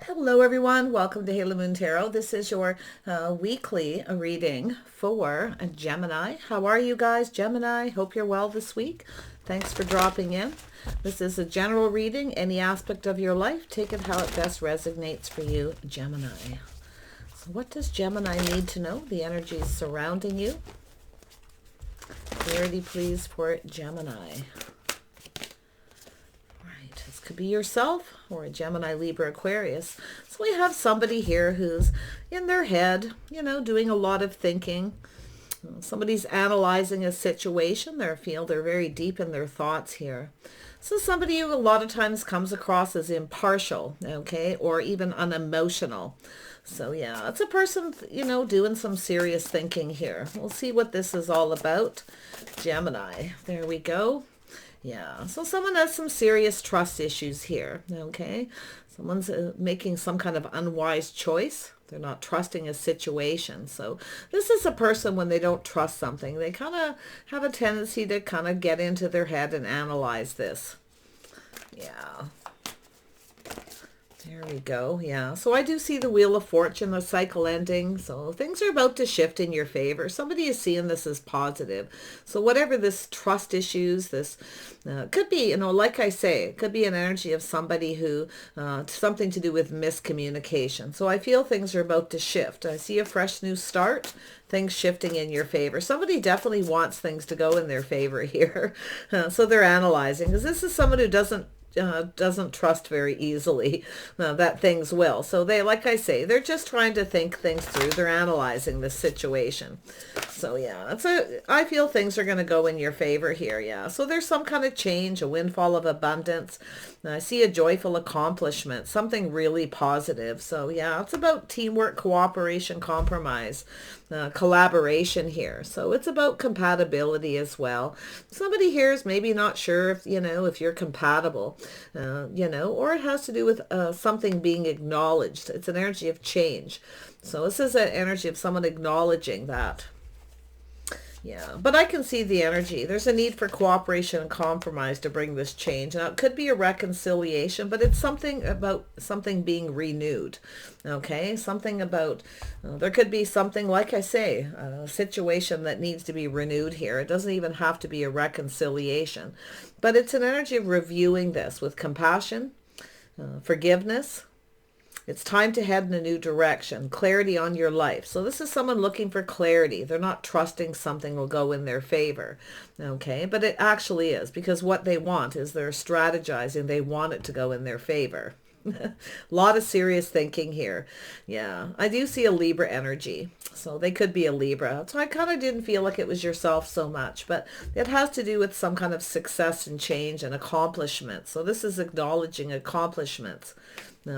Hello everyone, welcome to Halo Moon Tarot. This is your weekly reading for Gemini. How are you guys, Gemini? Hope you're well this week. Thanks for dropping in. This is a general reading, any aspect of your life. Take it how it best resonates for you, Gemini. So what does Gemini need to know? The energies surrounding you. Clarity please for Gemini. This could be yourself or a Gemini, Libra, Aquarius. So we have somebody here who's in their head, doing a lot of thinking. Somebody's analyzing a situation. They're very deep in their thoughts here. So somebody who a lot of times comes across as impartial, okay, or even unemotional. So yeah, it's a person, doing some serious thinking here. We'll see what this is all about. Gemini, there we go. Yeah, so someone has some serious trust issues here, okay? Someone's making some kind of unwise choice. They're not trusting a situation. So this is a person, when they don't trust something, they kind of have a tendency to kind of get into their head and analyze this. Yeah. There we go. Yeah. So I do see the Wheel of Fortune, the cycle ending. So things are about to shift in your favor. Somebody is seeing this as positive. So whatever this trust issues, this could be, like I say, it could be an energy of somebody who, something to do with miscommunication. So I feel things are about to shift. I see a fresh new start, things shifting in your favor. Somebody definitely wants things to go in their favor here. So they're analyzing, because this is someone who doesn't trust very easily that things will. So they, like I say, they're just trying to think things through. They're analyzing the situation. So yeah, I feel things are going to go in your favor here. Yeah. So there's some kind of change, a windfall of abundance. I see a joyful accomplishment, something really positive. So yeah, it's about teamwork, cooperation, compromise, collaboration here. So it's about compatibility as well. Somebody here is maybe not sure if you're compatible, or it has to do with something being acknowledged. It's an energy of change. So this is an energy of someone acknowledging that. Yeah, but I can see the energy. There's a need for cooperation and compromise to bring this change. Now, it could be a reconciliation, but it's something about something being renewed. Okay, something about, there could be something, like I say, a situation that needs to be renewed here. It doesn't even have to be a reconciliation, but it's an energy of reviewing this with compassion, forgiveness. It's time to head in a new direction, clarity on your life. So this is someone looking for clarity. They're not trusting something will go in their favor, okay? But it actually is, because what they want is they're strategizing. They want it to go in their favor. A lot of serious thinking here. Yeah, I do see a Libra energy. So they could be a Libra. So I kind of didn't feel like it was yourself so much, but it has to do with some kind of success and change and accomplishment. So this is acknowledging accomplishments.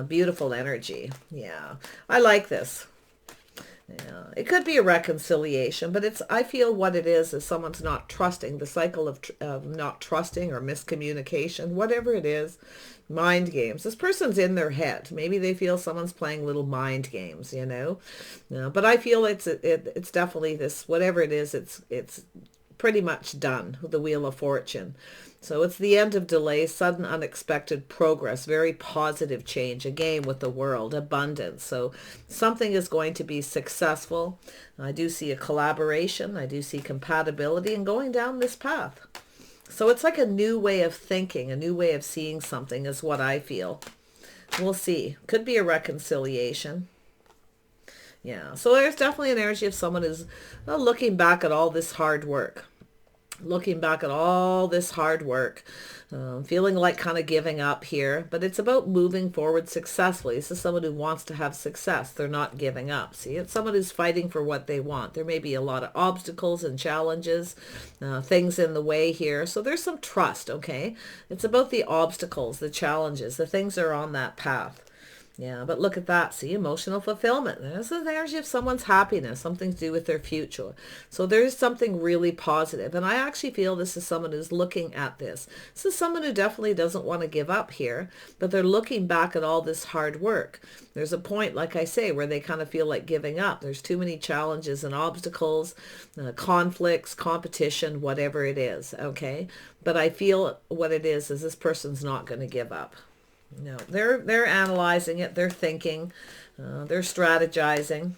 Beautiful energy. Yeah, I like this. Yeah, it could be a reconciliation, but I feel what it is someone's not trusting, the cycle of not trusting or miscommunication, whatever it is, mind games. This person's in their head. Maybe they feel someone's playing little mind games, but I feel it's definitely this, whatever it is, it's pretty much done with the Wheel of Fortune. So it's the end of delay, sudden unexpected progress, very positive change, a game with the world, abundance. So something is going to be successful. I do see a collaboration. I do see compatibility and going down this path. So it's like a new way of thinking, a new way of seeing something is what I feel. We'll see. Could be a reconciliation. Yeah, so there's definitely an energy of someone who's looking back at all this hard work. Feeling like kind of giving up here, but it's about moving forward successfully. This is someone who wants to have success. They're not giving up. See, it's someone who's fighting for what they want. There may be a lot of obstacles and challenges, things in the way here. So there's some trust, okay? It's about the obstacles, the challenges, the things that are on that path. Yeah, but look at that. See, emotional fulfillment. This is the energy of someone's happiness, something to do with their future. So there's something really positive. And I actually feel this is someone who's looking at this. This is someone who definitely doesn't want to give up here, but they're looking back at all this hard work. There's a point, like I say, where they kind of feel like giving up. There's too many challenges and obstacles, conflicts, competition, whatever it is, okay? But I feel what it is this person's not going to give up. No, they're analyzing it. They're thinking. They're strategizing.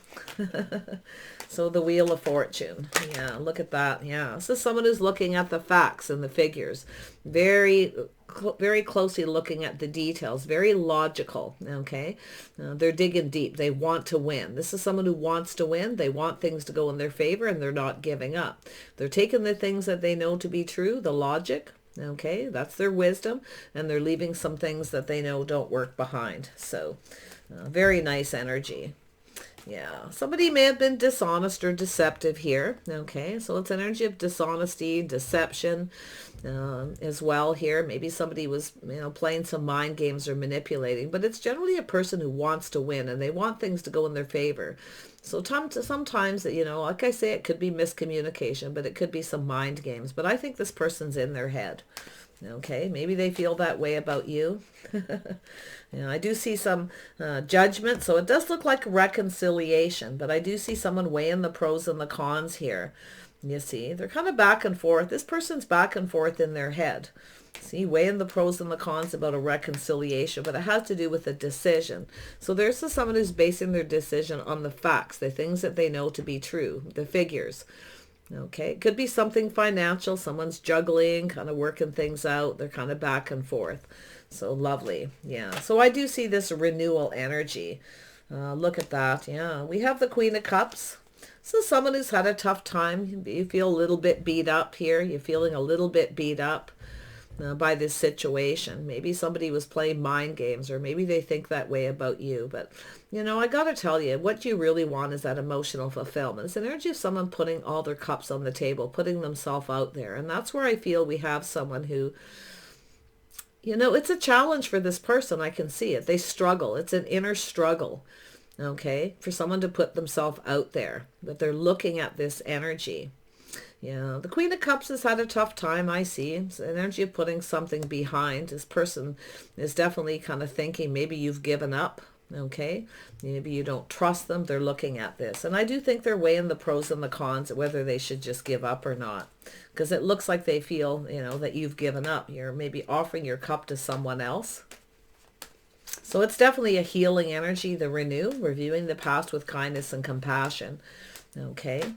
So the Wheel of Fortune. Yeah, look at that. Yeah, this is someone who's looking at the facts and the figures. Very closely looking at the details. Very logical. Okay. They're digging deep. They want to win. This is someone who wants to win. They want things to go in their favor, and they're not giving up. They're taking the things that they know to be true, the logic. Okay, that's their wisdom, and they're leaving some things that they know don't work behind. So very nice energy. Yeah, somebody may have been dishonest or deceptive here. Okay, so it's energy of dishonesty, deception as well here. Maybe somebody was, playing some mind games or manipulating, but it's generally a person who wants to win, and they want things to go in their favor. So sometimes, like I say, it could be miscommunication, but it could be some mind games. But I think this person's in their head. Okay, maybe they feel that way about you. I do see some judgment, so it does look like reconciliation, but I do see someone weighing the pros and the cons here. You see, they're kind of back and forth. This person's back and forth in their head. See, weighing the pros and the cons about a reconciliation, but it has to do with a decision. So there's someone who's basing their decision on the facts, the things that they know to be true, the figures. Okay, it could be something financial. Someone's juggling, kind of working things out. They're kind of back and forth. So lovely. Yeah, so I do see this renewal energy. Look at that. Yeah, we have the Queen of Cups. So someone who's had a tough time. You feel a little bit beat up here. You're feeling a little bit beat up by this situation. Maybe somebody was playing mind games, or maybe they think that way about you. But, I got to tell you, what you really want is that emotional fulfillment. It's energy of someone putting all their cups on the table, putting themselves out there. And that's where I feel we have someone who, it's a challenge for this person. I can see it. They struggle. It's an inner struggle. Okay, for someone to put themselves out there, but they're looking at this energy. Yeah, the Queen of Cups has had a tough time, I see. It's the energy of putting something behind. This person is definitely kind of thinking maybe you've given up, okay? Maybe you don't trust them. They're looking at this. And I do think they're weighing the pros and the cons, whether they should just give up or not. Because it looks like they feel, that you've given up. You're maybe offering your cup to someone else. So it's definitely a healing energy, the renew, reviewing the past with kindness and compassion. Okay.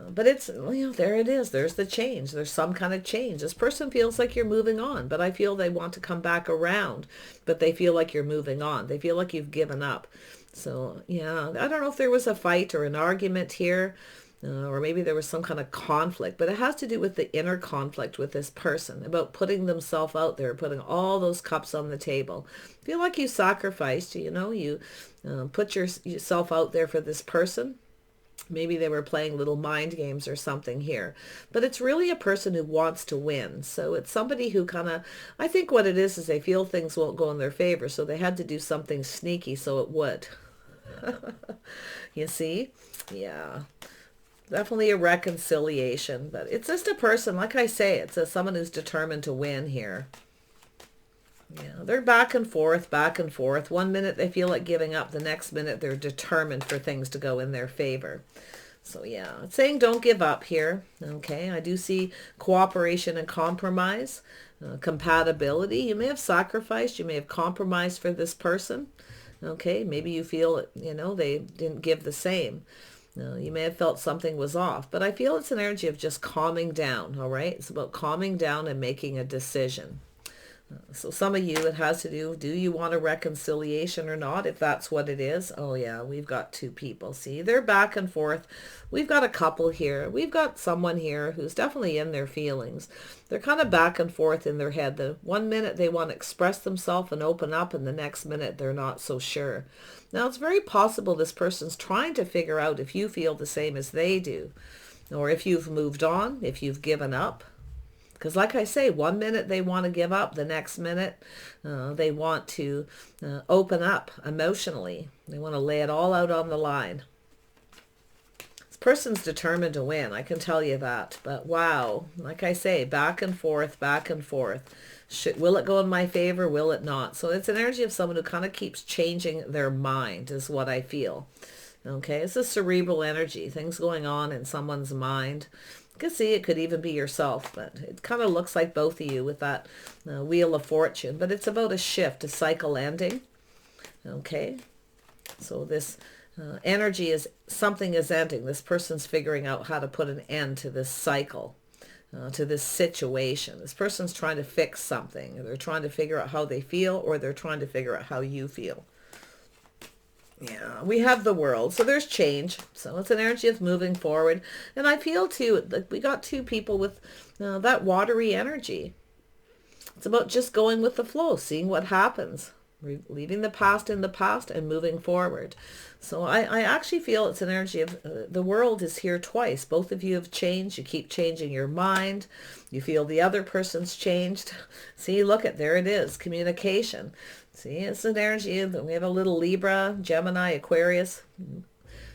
But it's, there it is. There's the change. There's some kind of change. This person feels like you're moving on, but I feel they want to come back around, but they feel like you're moving on. They feel like you've given up. So, yeah, I don't know if there was a fight or an argument here, or maybe there was some kind of conflict, but it has to do with the inner conflict with this person about putting themselves out there, putting all those cups on the table. Feel like you sacrificed, you put yourself out there for this person. Maybe they were playing little mind games or something here. But it's really a person who wants to win. So it's somebody who kind of, I think what it is they feel things won't go in their favor. So they had to do something sneaky so it would. You see? Yeah. Definitely a reconciliation. But it's just a person, like I say, it's someone who's determined to win here. Yeah, they're back and forth, back and forth. One minute they feel like giving up. The next minute they're determined for things to go in their favor. So yeah, it's saying don't give up here. Okay, I do see cooperation and compromise, compatibility. You may have sacrificed. You may have compromised for this person. Okay, maybe you feel, they didn't give the same. You may have felt something was off. But I feel it's an energy of just calming down, all right? It's about calming down and making a decision. So some of you, it has to do you want a reconciliation or not? If that's what it is. Oh yeah, we've got two people. See, they're back and forth. We've got a couple here. We've got someone here who's definitely in their feelings. They're kind of back and forth in their head. The one minute they want to express themselves and open up, and the next minute they're not so sure. Now it's very possible this person's trying to figure out if you feel the same as they do, or if you've moved on, if you've given up. Because like I say, one minute they want to give up, the next minute they want to open up emotionally. They want to lay it all out on the line. This person's determined to win, I can tell you that. But wow, like I say, back and forth, back and forth. Will it go in my favor? Will it not? So it's an energy of someone who kind of keeps changing their mind is what I feel. Okay, it's a cerebral energy, things going on in someone's mind. You can see it could even be yourself, but it kind of looks like both of you with that Wheel of Fortune. But it's about a shift, a cycle ending. Okay, so this energy is something is ending. This person's figuring out how to put an end to this cycle, to this situation. This person's trying to fix something. They're trying to figure out how they feel, or they're trying to figure out how you feel. Yeah, we have the World. So there's change. So it's an energy of moving forward. And I feel too, like we got two people with that watery energy. It's about just going with the flow, seeing what happens, leaving the past in the past and moving forward. So I actually feel it's an energy of the World is here twice. Both of you have changed. You keep changing your mind. You feel the other person's changed. See, look at, there it is, communication. See, it's an energy. We have a little Libra, Gemini, Aquarius.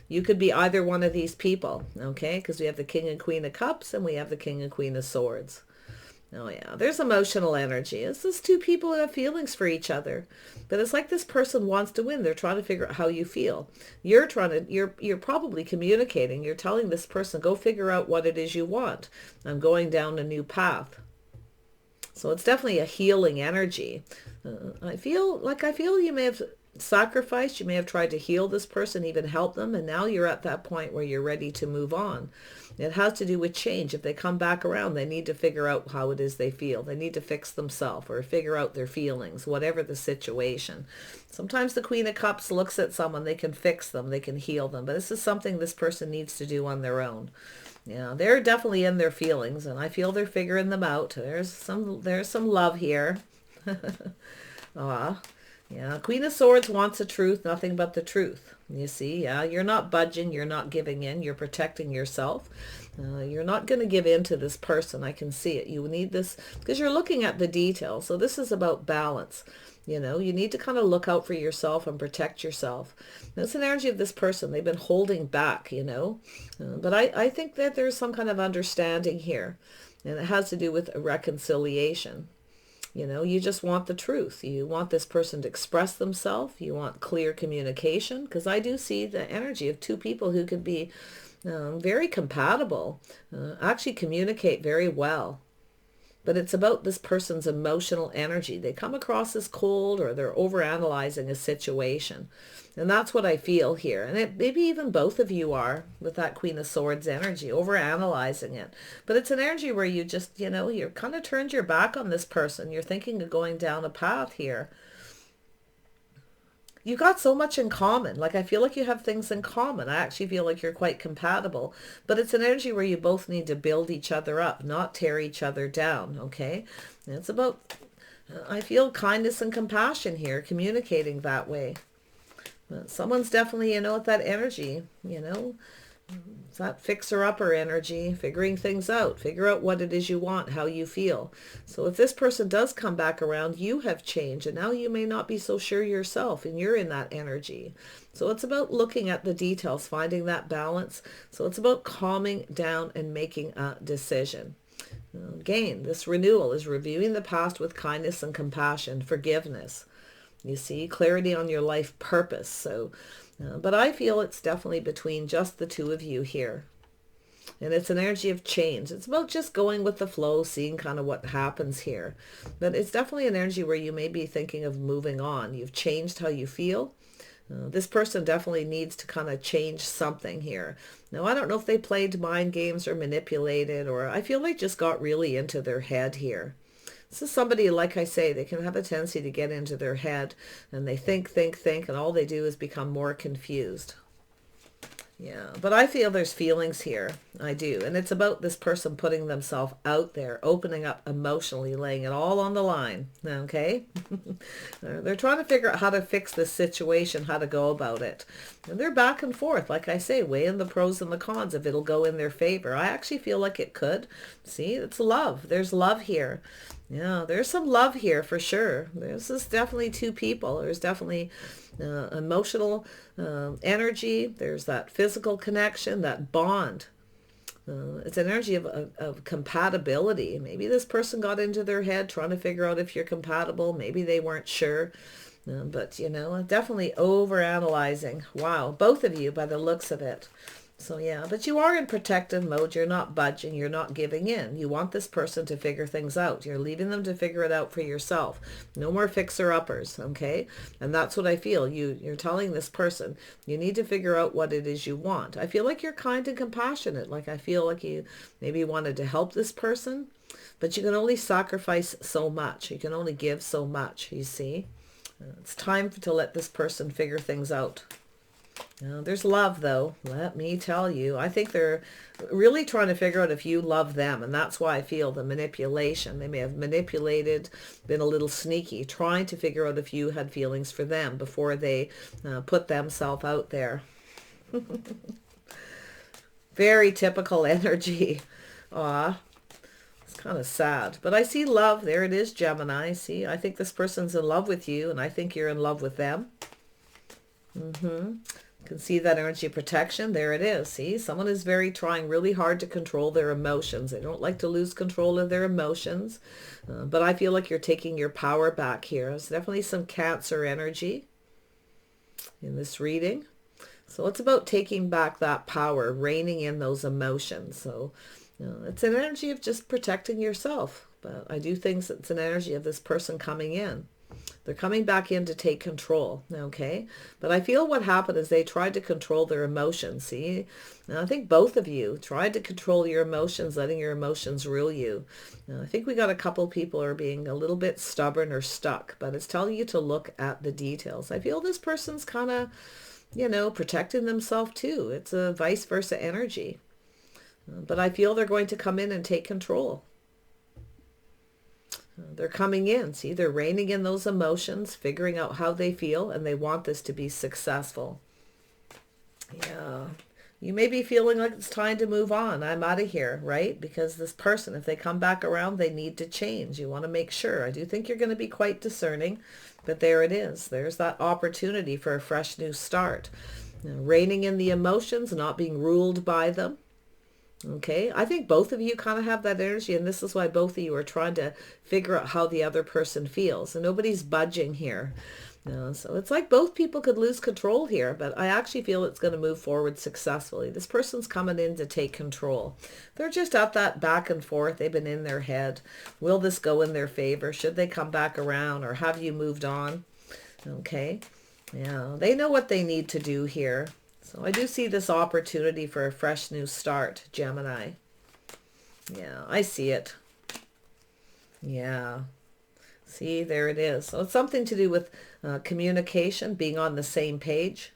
You could be either one of these people, okay? Because we have the King and Queen of Cups, and we have the King and Queen of Swords. Oh yeah, there's emotional energy. It's just two people who have feelings for each other. But it's like this person wants to win. They're trying to figure out how you feel. You're probably communicating. You're telling this person, go figure out what it is you want. I'm going down a new path. So it's definitely a healing energy. I feel you may have sacrificed. You may have tried to heal this person, even help them. And now you're at that point where you're ready to move on. It has to do with change. If they come back around, they need to figure out how it is they feel. They need to fix themselves or figure out their feelings, whatever the situation. Sometimes the Queen of Cups looks at someone, they can fix them, they can heal them. But this is something this person needs to do on their own. Yeah, they're definitely in their feelings, and I feel they're figuring them out. There's some love here. Yeah, Queen of Swords wants the truth, nothing but the truth. You see, yeah, you're not budging, you're not giving in, you're protecting yourself. You're not going to give in to this person. I can see it. You need this because you're looking at the details. So this is about balance. You know, you need to kind of look out for yourself and protect yourself. That's an energy of this person. They've been holding back, you know. But I think that there's some kind of understanding here. And it has to do with a reconciliation. You know, you just want the truth. You want this person to express themselves. You want clear communication. Because I do see the energy of two people who could be very compatible, actually communicate very well. But it's about this person's emotional energy. They come across as cold, or they're overanalyzing a situation. And that's what I feel here. And maybe even both of you are with that Queen of Swords energy, overanalyzing it. But it's an energy where you just, you know, you're kind of turned your back on this person. You're thinking of going down a path here. You've got so much in common. Like, I feel like you have things in common. I actually feel like you're quite compatible. But it's an energy where you both need to build each other up, not tear each other down, okay? And it's about, I feel, kindness and compassion here, communicating that way. But someone's definitely, you know, with that energy, you know, it's that fixer-upper energy, figuring things out. Figure out what it is you want, how you feel. So if this person does come back around, you have changed, and now you may not be so sure yourself, and you're in that energy. So it's about looking at the details, finding that balance. So it's about calming down and making a decision. Again, this renewal is reviewing the past with kindness and compassion, forgiveness. You see, clarity on your life purpose. So but I feel it's definitely between just the two of you here. And it's an energy of change. It's about just going with the flow, seeing kind of what happens here. But it's definitely an energy where you may be thinking of moving on. You've changed how you feel. This person definitely needs to kind of change something here. Now, I don't know if they played mind games or manipulated, or I feel they just got really into their head here. This is somebody, like I say, they can have a tendency to get into their head, and they think, and all they do is become more confused. Yeah, but I feel there's feelings here. I do. And it's about this person putting themselves out there, opening up emotionally, laying it all on the line. Okay? They're trying to figure out how to fix this situation, how to go about it. And they're back and forth, like I say, weighing the pros and the cons if it'll go in their favor. I actually feel like it could. See, it's love. There's love here. Yeah, there's some love here for sure. This is definitely two people. There's definitely emotional energy. There's that physical connection, that bond. It's an energy of compatibility. Maybe this person got into their head trying to figure out if you're compatible. Maybe they weren't sure. But, you know, definitely overanalyzing. Wow, both of you by the looks of it. So yeah, but you are in protective mode. You're not budging. You're not giving in. You want this person to figure things out. You're leaving them to figure it out for yourself. No more fixer-uppers, okay? And that's what I feel. You're telling this person, you need to figure out what it is you want. I feel like you're kind and compassionate. Like I feel like you maybe wanted to help this person, but you can only sacrifice so much. You can only give so much, you see? It's time to let this person figure things out. There's love, though. Let me tell you. I think they're really trying to figure out if you love them. And that's why I feel the manipulation. They may have manipulated, been a little sneaky, trying to figure out if you had feelings for them before they put themselves out there. Very typical energy. Aw. It's kind of sad. But I see love. There it is, Gemini. See, I think this person's in love with you, and I think you're in love with them. Can see that energy of protection. There it is. See, someone is trying really hard to control their emotions. They don't like to lose control of their emotions. But I feel like you're taking your power back here. There's definitely some Cancer energy in this reading. So it's about taking back that power, reining in those emotions. So it's an energy of just protecting yourself. But I do think it's an energy of this person coming in. They're coming back in to take control, okay? But I feel what happened is they tried to control their emotions, see? Now, I think both of you tried to control your emotions, letting your emotions rule you. Now, I think we got a couple people are being a little bit stubborn or stuck, but it's telling you to look at the details. I feel this person's kind of, protecting themselves too. It's a vice versa energy. But I feel they're going to come in and take control. They're coming in. See, they're reining in those emotions, figuring out how they feel, and they want this to be successful. Yeah. You may be feeling like it's time to move on. I'm out of here, right? Because this person, if they come back around, they need to change. You want to make sure. I do think you're going to be quite discerning, but there it is. There's that opportunity for a fresh new start. Reining in the emotions, not being ruled by them. Okay, I think both of you kind of have that energy, and this is why both of you are trying to figure out how the other person feels. And nobody's budging here. So it's like both people could lose control here, but I actually feel it's going to move forward successfully. This person's coming in to take control. They're just at that back and forth. They've been in their head. Will this go in their favor? Should they come back around, or have you moved on? Okay, yeah, they know what they need to do here. So I do see this opportunity for a fresh new start, Gemini. Yeah, I see it. Yeah. See, there it is. So it's something to do with communication, being on the same page,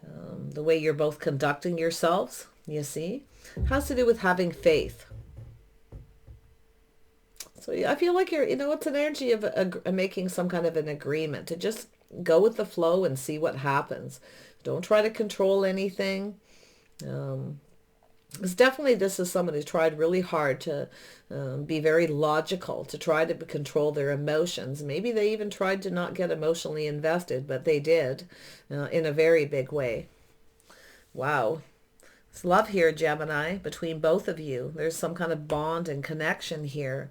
the way you're both conducting yourselves, you see. It has to do with having faith. So yeah, I feel like you're, it's an energy of making some kind of an agreement to just go with the flow and see what happens. Don't try to control anything. Because definitely this is someone who tried really hard to be very logical, to try to control their emotions. Maybe they even tried to not get emotionally invested, but they did in a very big way. Wow. It's love here, Gemini, between both of you. There's some kind of bond and connection here.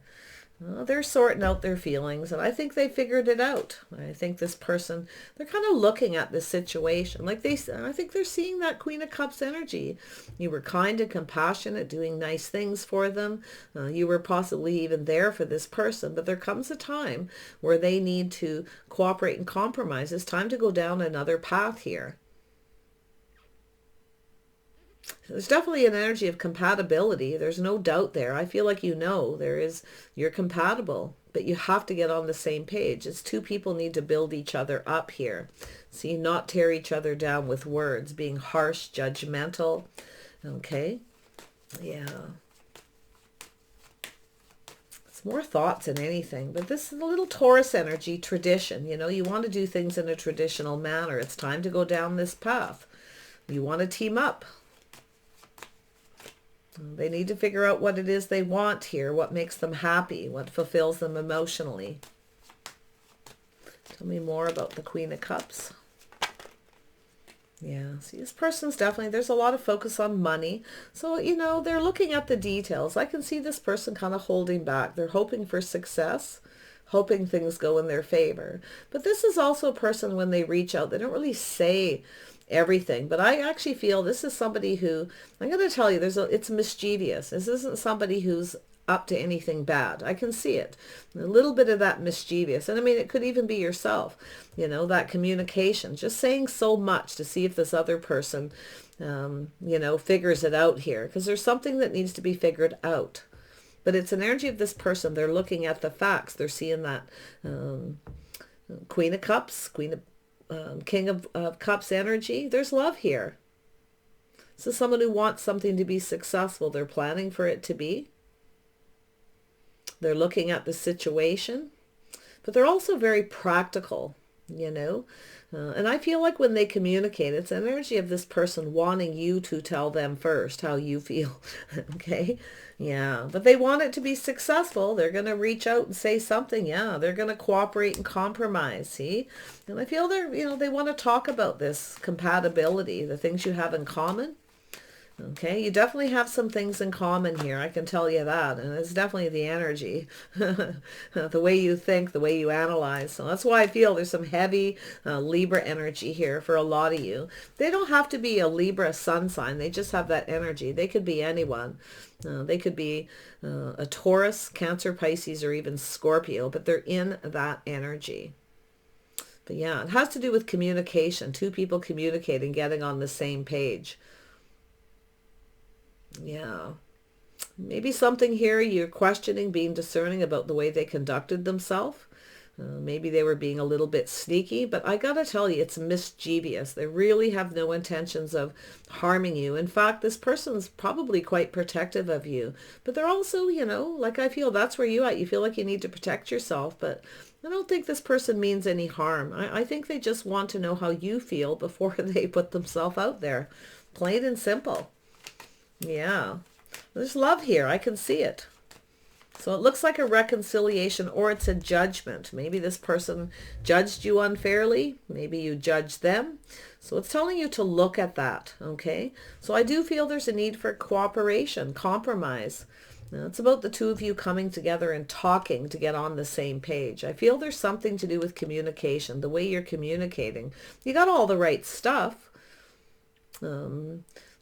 They're sorting out their feelings, and I think they figured it out. I think this person, they're kind of looking at this situation. I think they're seeing that Queen of Cups energy. You were kind and compassionate, doing nice things for them. You were possibly even there for this person, but there comes a time where they need to cooperate and compromise. It's time to go down another path here. There's definitely an energy of compatibility. There's no doubt there. I feel like you're compatible, but you have to get on the same page. It's two people need to build each other up here. See, not tear each other down with words, being harsh, judgmental. Okay? Yeah. It's more thoughts than anything, but this is a little Taurus energy, tradition. You want to do things in a traditional manner. It's time to go down this path. You want to team up. They need to figure out what it is they want here, what makes them happy, what fulfills them emotionally. Tell me more about the Queen of Cups. Yeah, see, this person's definitely, there's a lot of focus on money. So, they're looking at the details. I can see this person kind of holding back. They're hoping for success, hoping things go in their favor. But this is also a person, when they reach out, they don't really say everything. But I actually feel this is somebody who, I'm going to tell you, it's mischievous. This isn't somebody who's up to anything bad. I can see it. A little bit of that mischievous. And I mean, it could even be yourself, that communication, just saying so much to see if this other person, figures it out here, because there's something that needs to be figured out. But it's an energy of this person. They're looking at the facts. They're seeing that Queen of Cups, King of Cups energy. There's love here. This is someone who wants something to be successful. They're planning for it to be. They're looking at the situation, but they're also very practical, and I feel like when they communicate, it's an energy of this person wanting you to tell them first how you feel. Okay. Yeah. But they want it to be successful. They're going to reach out and say something. Yeah. They're going to cooperate and compromise. See? And I feel they want to talk about this compatibility, the things you have in common. Okay, you definitely have some things in common here. I can tell you that. And it's definitely the energy, the way you think, the way you analyze. So that's why I feel there's some heavy Libra energy here for a lot of you. They don't have to be a Libra sun sign. They just have that energy. They could be anyone. They could be a Taurus, Cancer, Pisces, or even Scorpio, but they're in that energy. But yeah, it has to do with communication. Two people communicating, getting on the same page. Yeah. Maybe something here you're questioning, being discerning about the way they conducted themselves. Maybe they were being a little bit sneaky, but I gotta tell you, it's mischievous. They really have no intentions of harming you. In fact, this person's probably quite protective of you, but they're also, like I feel that's where you at. You feel like you need to protect yourself, but I don't think this person means any harm. I think they just want to know how you feel before they put themselves out there. Plain and simple. Yeah, there's love here. I can see it. So it looks like a reconciliation, or it's a judgment. Maybe this person judged you unfairly. Maybe you judged them. So it's telling you to look at that. Okay. So I do feel there's a need for cooperation, compromise. Now, it's about the two of you coming together and talking to get on the same page. I feel there's something to do with communication, the way you're communicating. You got all the right stuff.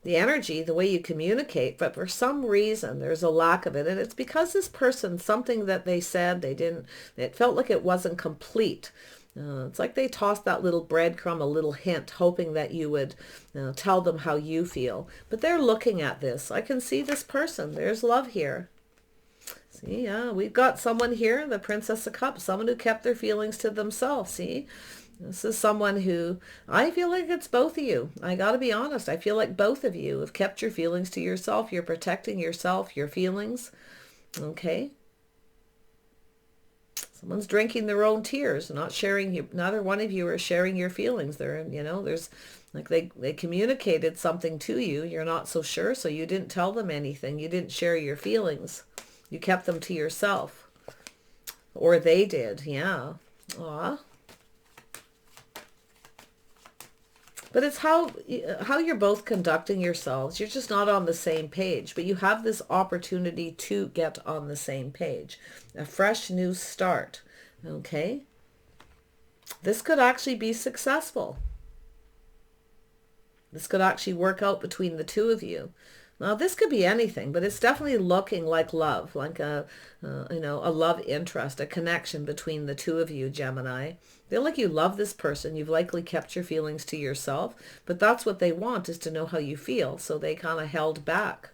The energy, the way you communicate, but for some reason there's a lack of it. And it's because this person, something that they said, it felt like it wasn't complete. It's like they tossed that little breadcrumb, a little hint, hoping that you would tell them how you feel. But they're looking at this. I can see this person. There's love here. See, yeah, we've got someone here, the Princess of Cups, someone who kept their feelings to themselves. See? This is someone who, I feel like it's both of you. I got to be honest. I feel like both of you have kept your feelings to yourself. You're protecting yourself, your feelings. Okay. Someone's drinking their own tears, not sharing you. Neither one of you are sharing your feelings. There's like they communicated something to you. You're not so sure. So you didn't tell them anything. You didn't share your feelings. You kept them to yourself, or they did. Yeah. Aw. But it's how you're both conducting yourselves. You're just not on the same page, but you have this opportunity to get on the same page. A fresh new start. Okay? This could actually be successful. This could actually work out between the two of you. Now, this could be anything, but it's definitely looking like love, like a love interest, a connection between the two of you, Gemini. Feel like you love this person. You've likely kept your feelings to yourself, but that's what they want, is to know how you feel. So they kind of held back.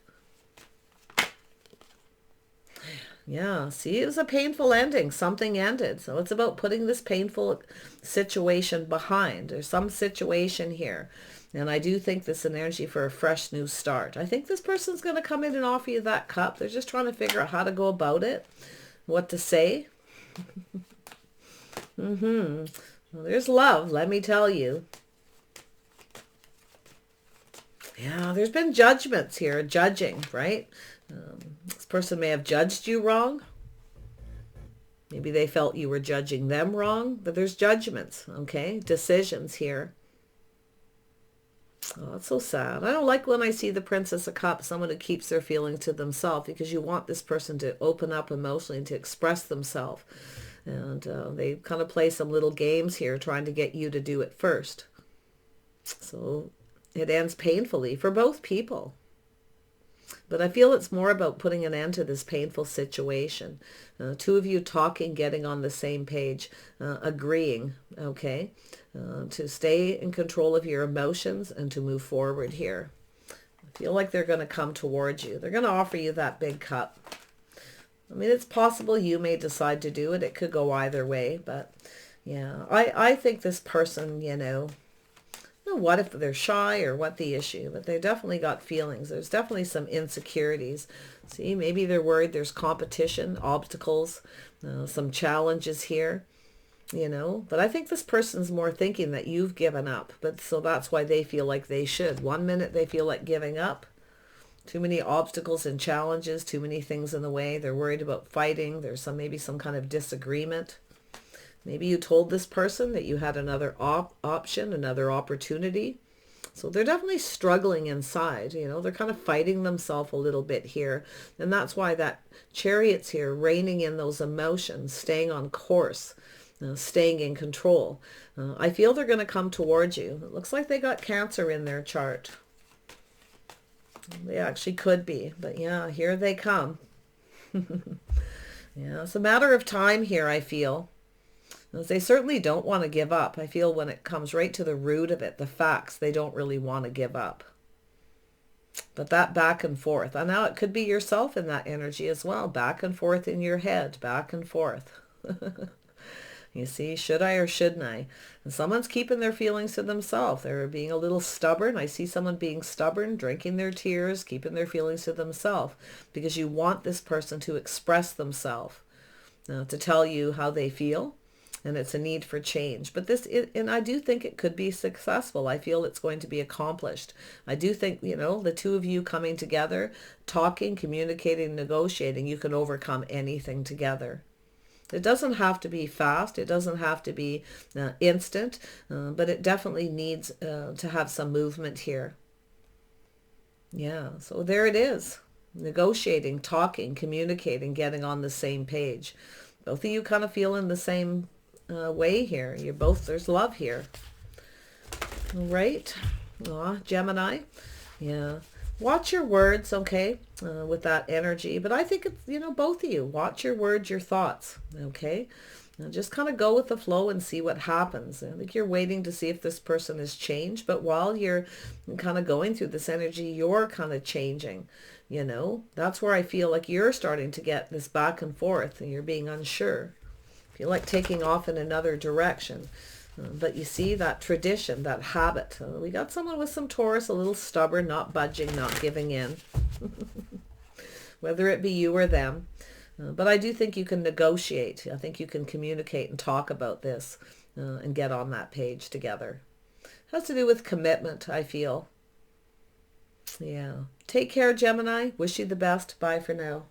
Yeah, see, it was a painful ending. Something ended. So it's about putting this painful situation behind. There's some situation here. And I do think this is an energy for a fresh new start. I think this person's going to come in and offer you that cup. They're just trying to figure out how to go about it, what to say. Well, there's love, let me tell you. Yeah, there's been judgments here, judging, right? This person may have judged you wrong. Maybe they felt you were judging them wrong, but there's judgments, okay? Decisions here. Oh, it's so sad. I don't like when I see the Princess of Cups, someone who keeps their feelings to themselves, because you want this person to open up emotionally and to express themselves. And they kind of play some little games here trying to get you to do it first. So it ends painfully for both people. But I feel it's more about putting an end to this painful situation. Two of you talking, getting on the same page, agreeing, okay, to stay in control of your emotions and to move forward here. I feel like they're going to come towards you. They're going to offer you that big cup. I mean, it's possible you may decide to do it. It could go either way. But yeah, I think this person, you know what if they're shy or what the issue, but they definitely got feelings. There's definitely some insecurities. See, maybe they're worried there's competition, obstacles, some challenges here, but I think this person's more thinking that you've given up, but so that's why they feel like they should. One minute they feel like giving up, too many obstacles and challenges, too many things in the way. They're worried about fighting. There's maybe some kind of disagreement. Maybe you told this person that you had another option, another opportunity. So they're definitely struggling inside. They're kind of fighting themselves a little bit here. And that's why that Chariot's here, reining in those emotions, staying on course, staying in control. I feel they're going to come towards you. It looks like they got Cancer in their chart. They actually could be. But yeah, here they come. Yeah, it's a matter of time here, I feel. They certainly don't want to give up. I feel when it comes right to the root of it, the facts, they don't really want to give up. But that back and forth, and now it could be yourself in that energy as well, back and forth in your head, back and forth. You see, should I or shouldn't I? And someone's keeping their feelings to themselves. They're being a little stubborn. I see someone being stubborn, drinking their tears, keeping their feelings to themselves, because you want this person to express themselves, to tell you how they feel. And it's a need for change. But and I do think it could be successful. I feel it's going to be accomplished. I do think, the two of you coming together, talking, communicating, negotiating, you can overcome anything together. It doesn't have to be fast. It doesn't have to be instant, but it definitely needs to have some movement here. Yeah, so there it is. Negotiating, talking, communicating, getting on the same page. Both of you kind of feel in the same way here. You're both, there's love here. All right. Gemini. Yeah. Watch your words, okay, with that energy. But I think it's, both of you. Watch your words, your thoughts, okay? Now just kind of go with the flow and see what happens. I think you're waiting to see if this person has changed. But while you're kind of going through this energy, you're kind of changing. That's where I feel like you're starting to get this back and forth and you're being unsure. Feel like taking off in another direction. But you see that tradition, that habit. We got someone with some Taurus, a little stubborn, not budging, not giving in. Whether it be you or them. But I do think you can negotiate. I think you can communicate and talk about this and get on that page together. It has to do with commitment, I feel. Yeah. Take care, Gemini. Wish you the best. Bye for now.